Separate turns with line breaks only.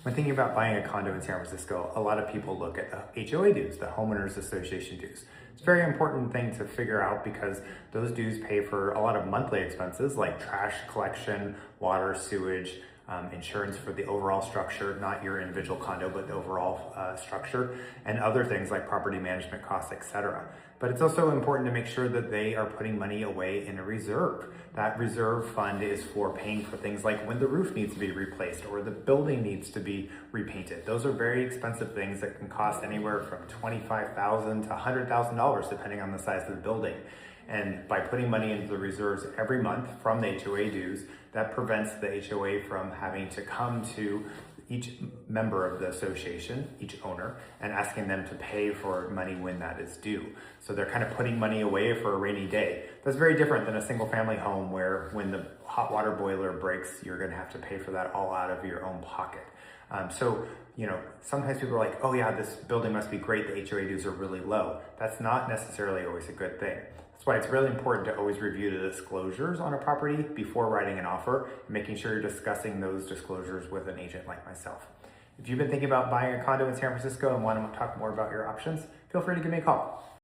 When thinking about buying a condo in San Francisco, a lot of people look at the HOA dues, the homeowners association dues. It's a very important thing to figure out because those dues pay for a lot of monthly expenses like trash collection, water, sewage, insurance for the overall structure, not your individual condo, but the overall structure, and other things like property management costs, etc. But it's also important to make sure that they are putting money away in a reserve. That reserve fund is for paying for things like when the roof needs to be replaced or the building needs to be repainted. Those are very expensive things that can cost anywhere from $25,000 to $100,000 depending on the size of the building. And by putting money into the reserves every month from the HOA dues, that prevents the HOA from having to come to each member of the association, each owner, and asking them to pay for money when that is due. So they're kind of putting money away for a rainy day. That's very different than a single family home where when the hot water boiler breaks, you're gonna have to pay for that all out of your own pocket. Sometimes people are like, oh yeah, this building must be great, the HOA dues are really low. That's not necessarily always a good thing. That's why it's really important to always review the disclosures on a property before writing an offer, and making sure you're discussing those disclosures with an agent like myself. If you've been thinking about buying a condo in San Francisco and want to talk more about your options, feel free to give me a call.